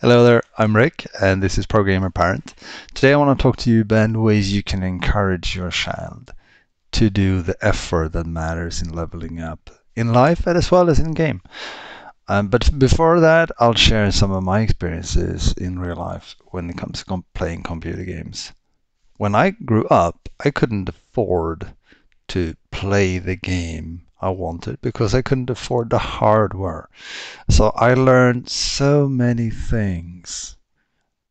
Hello there, I'm Rick, and this is Programmer Parent. Today I want to talk to you about ways you can encourage your child to do the effort that matters in leveling up in life and as well as in game. But before that, I'll share some of my experiences in real life when it comes to playing computer games. When I grew up, I couldn't afford to play the game I wanted because I couldn't afford the hardware. So I learned so many things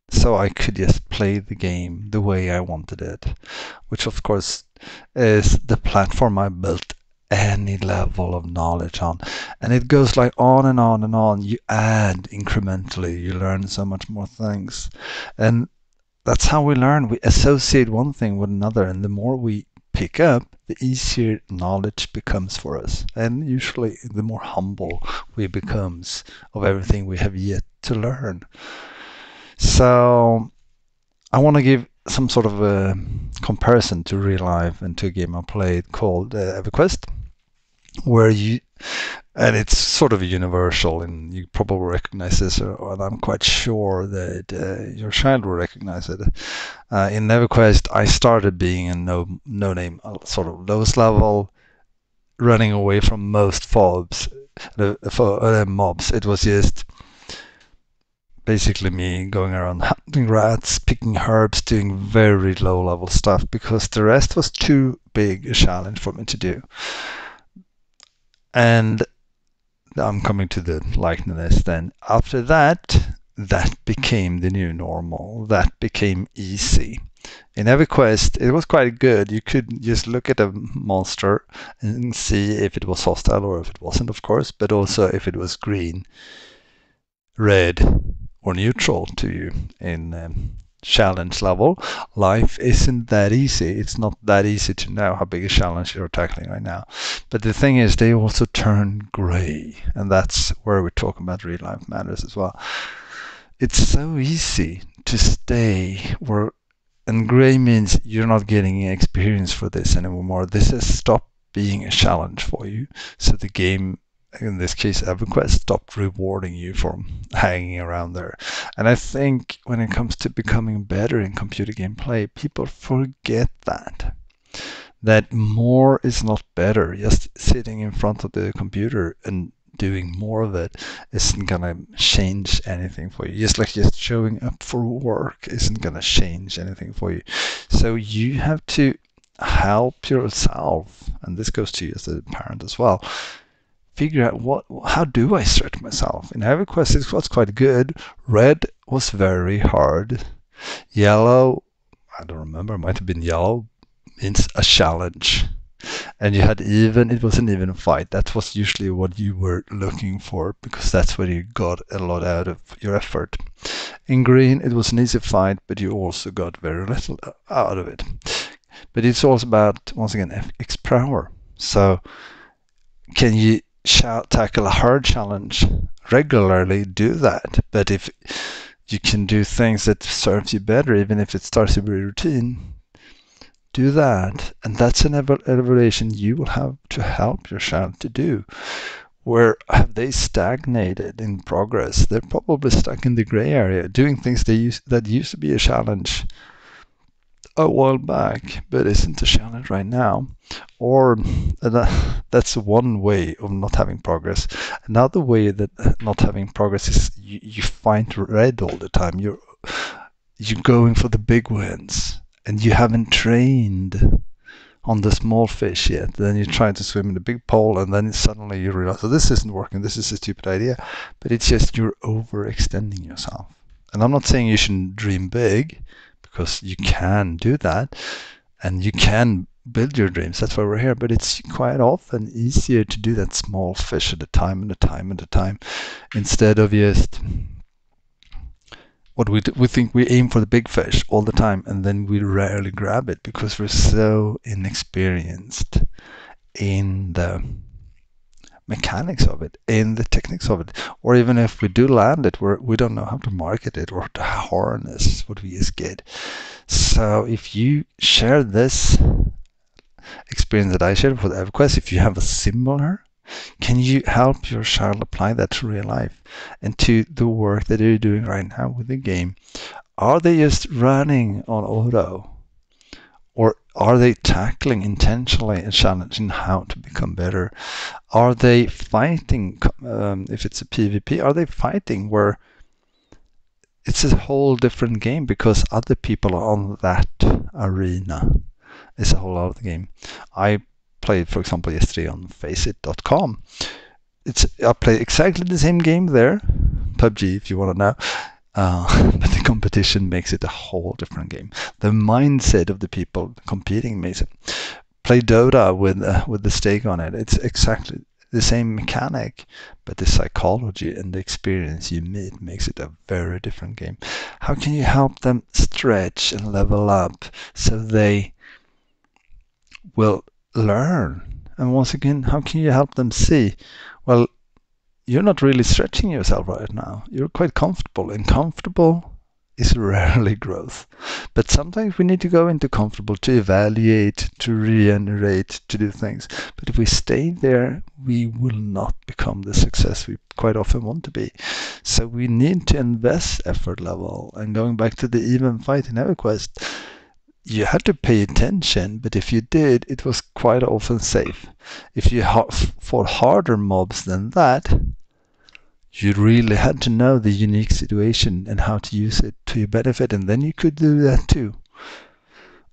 so I could just play the game the way I wanted it, which of course is the platform I built any level of knowledge on. And it goes like on and on and on. You add incrementally, you learn so much more things. And that's how we learn. We associate one thing with another, and the more we pick up, the easier knowledge becomes for us. And usually the more humble we becomes of everything we have yet to learn. So I want to give some sort of a comparison to real life and to a game I played called EverQuest, where you, and it's sort of universal, and you probably recognize this, and I'm quite sure that your child will recognize it. In EverQuest, I started being a no name, sort of lowest level, running away from most mobs. It was just basically me going around hunting rats, picking herbs, doing very low level stuff because the rest was too big a challenge for me to do. And I'm coming to the likeness then. After that, that became the new normal. That became easy. In every quest, it was quite good. You could just look at a monster and see if it was hostile or if it wasn't, of course, but also if it was green, red, or neutral to you in challenge level. Life isn't that easy. It's not that easy to know how big a challenge you're tackling right now. But the thing is, they also turn gray, and that's where we talk about real life matters as well. It's so easy to stay where, and gray means you're not getting experience for this anymore. This has stopped being a challenge for you. So the game, in this case EverQuest, stopped rewarding you for hanging around there. And I think when it comes to becoming better in computer game play, people forget that more is not better. Just sitting in front of the computer and doing more of it isn't gonna change anything for you. Just showing up for work isn't gonna change anything for you. So you have to help yourself, and this goes to you as a parent as well. Figure out how do I stretch myself. In EverQuest it was quite good. Red was very hard. Yellow, I don't remember, it might have been yellow, means a challenge. And you had even, it was an even fight. That was usually what you were looking for because that's where you got a lot out of your effort. In green, it was an easy fight, but you also got very little out of it. But it's also about, once again, X power. So can you tackle a hard challenge regularly? Do that. But if you can do things that serves you better, even if it starts to be routine, do that. And that's an evaluation you will have to help your child to do. Where have they stagnated in progress? They're probably stuck in the gray area, doing things that used to be a challenge a while back, but isn't a challenge right now. Or that's one way of not having progress. Another way that not having progress is you find red all the time. You're going for the big wins, and you haven't trained on the small fish yet. Then you try to swim in the big pole, and then suddenly you realize, oh, this isn't working. This is a stupid idea. But it's just you're overextending yourself. And I'm not saying you shouldn't dream big, because you can do that, and you can build your dreams. That's why we're here. But it's quite often easier to do that small fish at a time and a time and a time, instead of just what we think we aim for the big fish all the time, and then we rarely grab it because we're so inexperienced in the mechanics of it, in the techniques of it. Or even if we do land it, we don't know how to market it or to harness what we just get. So if you share this experience that I shared with EverQuest, if you have a similar Can you help your child apply that to real life and to the work that they're doing right now with the game? Are they just running on auto? Or are they tackling intentionally a challenge in how to become better? Are they fighting, if it's a PvP, are they fighting where it's a whole different game because other people are on that arena? It's a whole other game. I played, for example, yesterday on faceit.com. I played exactly the same game there, PUBG if you want to know, but the competition makes it a whole different game. The mindset of the people competing makes it. Play Dota with the stake on it. It's exactly the same mechanic, but the psychology and the experience you meet makes it a very different game. How can you help them stretch and level up so they will learn? And once again, how can you help them see, well, you're not really stretching yourself right now. You're quite comfortable, and comfortable is rarely growth. But sometimes we need to go into comfortable to evaluate, to regenerate, to do things. But if we stay there, we will not become the success we quite often want to be. So we need to invest effort level. And going back to the even fight in EverQuest, you had to pay attention, but if you did, it was quite often safe. If you fought harder mobs than that, you really had to know the unique situation and how to use it to your benefit, and then you could do that too.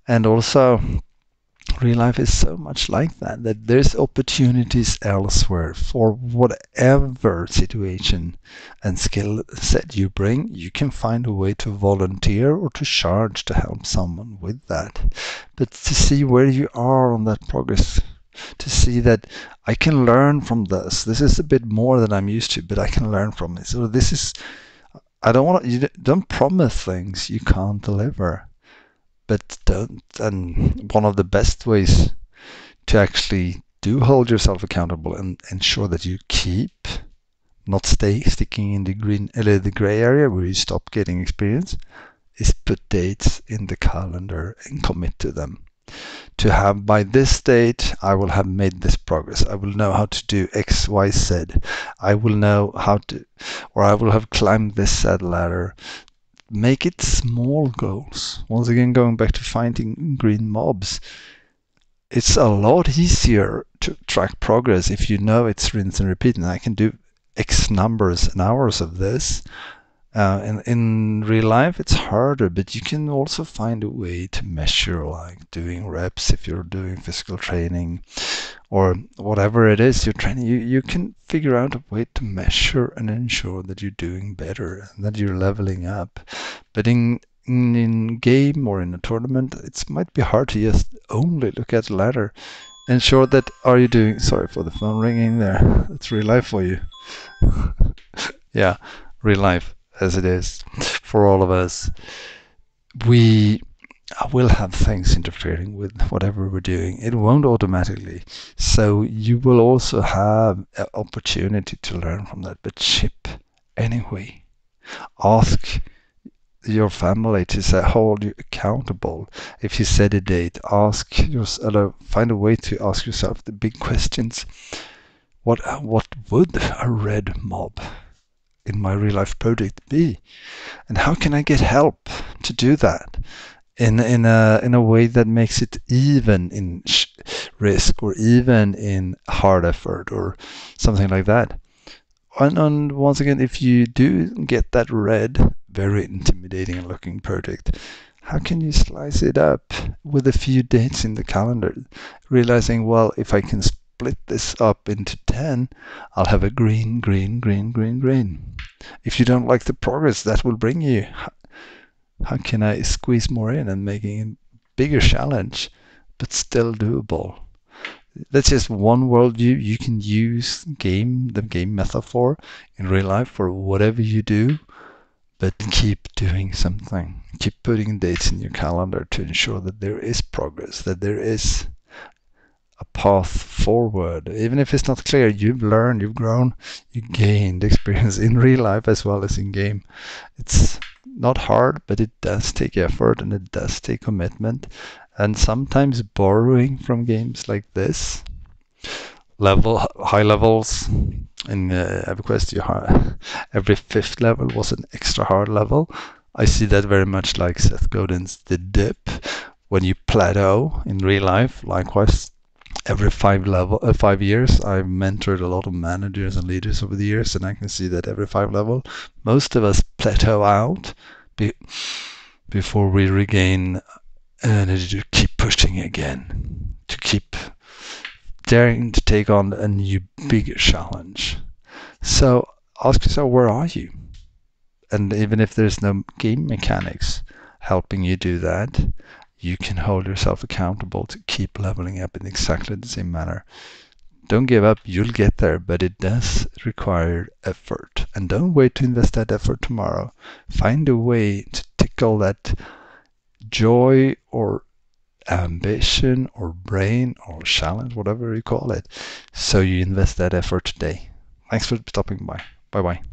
And also, real life is so much like that there's opportunities elsewhere for whatever situation and skill set you bring. You can find a way to volunteer or to charge to help someone with that. But to see where you are on that progress, to see that I can learn from this. This is a bit more than I'm used to, but I can learn from it. So this is, you don't promise things you can't deliver. But and one of the best ways to actually do hold yourself accountable and ensure that you keep, not sticking in the gray area where you stop getting experience, is put dates in the calendar and commit to them. To have, by this date, I will have made this progress. I will know how to do X, Y, Z. I will know how to, or I will have climbed this said ladder. Make it small goals. Once again, going back to finding green mobs, it's a lot easier to track progress if you know it's rinse and repeat, and I can do X numbers and hours of this. And in real life, it's harder, but you can also find a way to measure, like doing reps if you're doing physical training, or whatever it is you're training. You can figure out a way to measure and ensure that you're doing better and that you're leveling up. But in game or in a tournament, it might be hard to just only look at the ladder. Ensure that sorry for the phone ringing there. It's real life for you. Yeah, real life as it is for all of us. We will have things interfering with whatever we're doing. It won't automatically. So you will also have an opportunity to learn from that, but chip anyway. Ask your family to hold you accountable. If you set a date, find a way to ask yourself the big questions. What would a red mob in my real life project be, and how can I get help to do that in a way that makes it even in risk or even in hard effort or something like that. And once again, if you do get that red, very intimidating looking project, how can you slice it up with a few dates in the calendar, realizing, well, if I can split this up into 10, I'll have a green, green, green, green, green. If you don't like the progress that will bring you, how can I squeeze more in and making it a bigger challenge, but still doable? That's just one worldview. You can use the game metaphor in real life for whatever you do, but keep doing something. Keep putting dates in your calendar to ensure that there is progress, that there is a path forward. Even if it's not clear, you've learned, you've grown, you gained experience in real life as well as in game. It's not hard, but it does take effort and it does take commitment. And sometimes borrowing from games like this, high levels. In EverQuest, every fifth level was an extra hard level. I see that very much like Seth Godin's The Dip. When you plateau in real life, likewise, every 5 years, I've mentored a lot of managers and leaders over the years, and I can see that every 5 level, most of us plateau out before we regain energy to keep pushing again, to keep daring to take on a new, bigger challenge. So ask yourself, where are you? And even if there's no game mechanics helping you do that, you can hold yourself accountable to keep leveling up in exactly the same manner. Don't give up, you'll get there, but it does require effort. And don't wait to invest that effort tomorrow. Find a way to tickle that joy or ambition or brain or challenge, whatever you call it. So you invest that effort today. Thanks for stopping by. Bye bye.